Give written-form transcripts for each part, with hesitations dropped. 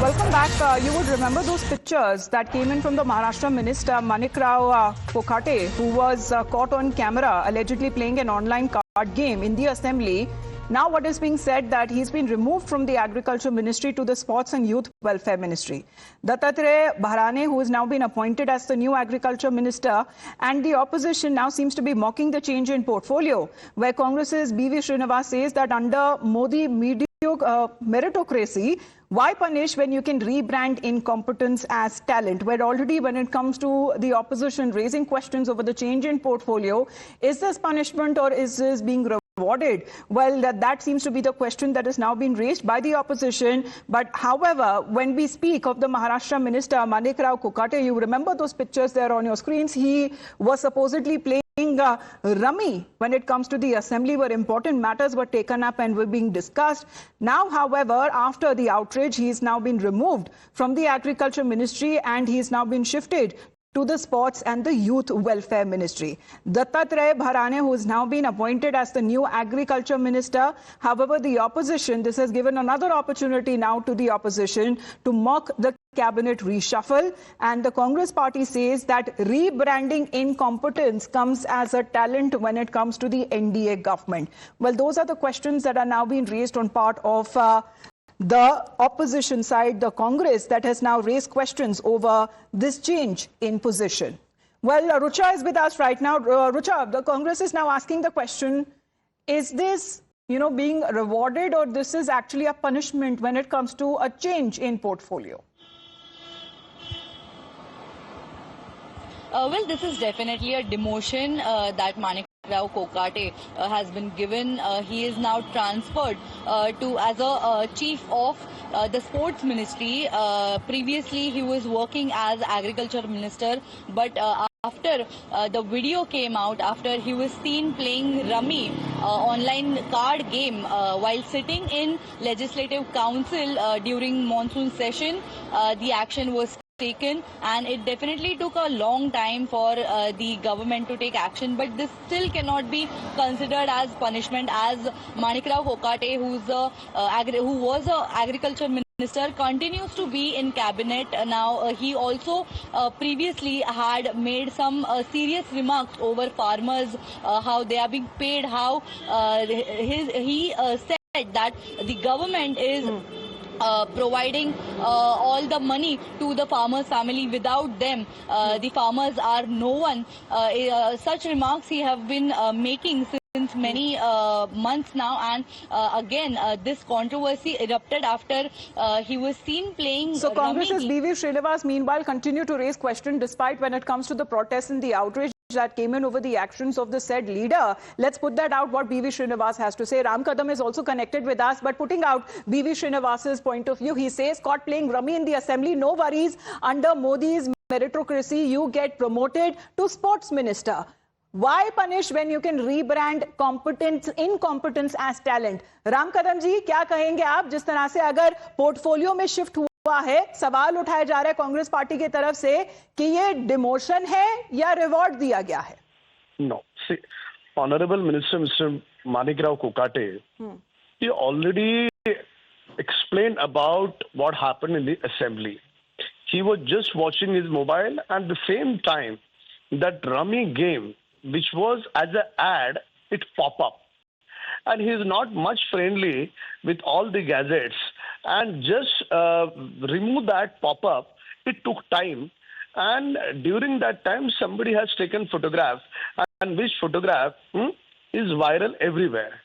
Welcome back. You would remember those pictures that came in from the Maharashtra Minister Manikrao Kokate, who was caught on camera allegedly playing an online card game in the assembly. Now what is being said that he's been removed from the Agriculture Ministry to the Sports and Youth Welfare Ministry. Dattatreya Bharane, who has now been appointed as the new Agriculture Minister, and the opposition now seems to be mocking the change in portfolio, where Congress's B.V. Srinivas says that under Modi meritocracy, why punish when you can rebrand incompetence as talent? Where already when it comes to the opposition raising questions over the change in portfolio, is this punishment or is this being rewarded? Well, that seems to be the question that is now being raised by the opposition. But however, when we speak of the Maharashtra Minister Manikrao Kokate, you remember those pictures there on your screens. He was supposedly playing rummy when it comes to the assembly, where important matters were taken up and were being discussed. Now, however, after the outrage, he's now been removed from the Agriculture Ministry and he's now been shifted to the Sports and the Youth Welfare Ministry. Dattatreya Bharane, who has now been appointed as the new Agriculture Minister. However, the opposition, this has given another opportunity now to the opposition to mock the cabinet reshuffle. And the Congress party says that rebranding incompetence comes as a talent when it comes to the NDA government. Well, those are the questions that are now being raised on part of the opposition side, the Congress, that has now raised questions over this change in position. Well, Rucha is with us right now. Rucha, the Congress is now asking the question, is this, being rewarded, or this is actually a punishment when it comes to a change in portfolio? Well, this is definitely a demotion that Manikrao Kokate has been given. He is now transferred as a chief of the sports ministry. Previously, he was working as agriculture minister, but after the video came out, after he was seen playing rummy online card game while sitting in Legislative Council during monsoon session, the action was taken, and it definitely took a long time for the government to take action, but this still cannot be considered as punishment, as Manikrao Kokate, who was a agriculture minister, continues to be in cabinet. Now he also previously had made some serious remarks over farmers, how they are being paid, how he said that the government is providing all the money to the farmers' family. Without them, the farmers are no one. Such remarks he have been making since many months now, and again this controversy erupted after he was seen playing. So Congress's B.V. Srinivas meanwhile continue to raise questions despite when it comes to the protests and the outrage that came in over the actions of the said leader. Let's put that out, what B.V. Srinivas has to say. Ram Kadam is also connected with us, but putting out B.V. Srinivas's point of view, he says, caught playing rummy in the assembly, no worries. Under Modi's meritocracy, you get promoted to sports minister. Why punish when you can rebrand incompetence as talent? Ram Kadam ji, क्या कहेंगे आप, जिस तरह से अगर portfolio में shift हुआ है, सवाल उठाया जा रहा है कांग्रेस पार्टी की तरफ से कि ये डिमोशन है या रिवॉर्ड दिया गया है? No, see, Honorable Minister Mr. Manikrao Kokate, he already explained about what happened in the assembly. He was just watching his mobile, and at the same time, that rummy game, which was as an ad, it pop up. And he is not much friendly with all the gadgets. And just remove that pop-up, it took time. And during that time, somebody has taken photograph, and which photograph is viral everywhere.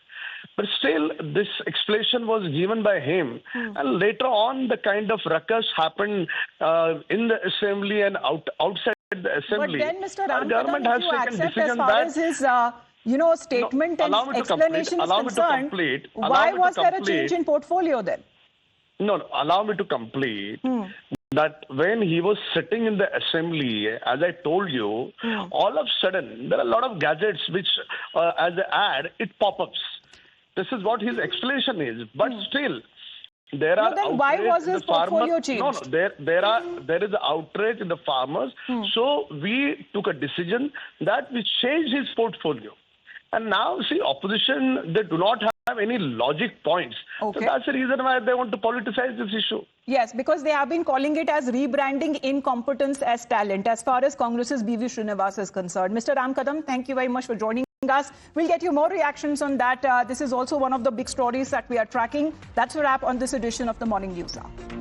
But still, this explanation was given by him. And later on, the kind of ruckus happened in the assembly and outside the assembly. But then, Mr. Ram Kadam, if you accept as far as his statement and explanation is concerned, why was there a change in portfolio then? No, allow me to complete. That when he was sitting in the assembly, as I told you, all of a sudden, there are a lot of gadgets which, as an ad, it pop-ups. This is what his explanation is. But still, there are then why was his portfolio changed? No, there is outrage in the farmers. So we took a decision that we changed his portfolio. And now, see, opposition, they do not have have any logic points. Okay. So that's the reason why they want to politicize this issue. Yes, because they have been calling it as rebranding incompetence as talent, as far as Congress's B.V. Srinivas is concerned. Mr. Ram Kadam, thank you very much for joining us. We'll get you more reactions on that. This is also one of the big stories that we are tracking. That's a wrap on this edition of the Morning News Hour.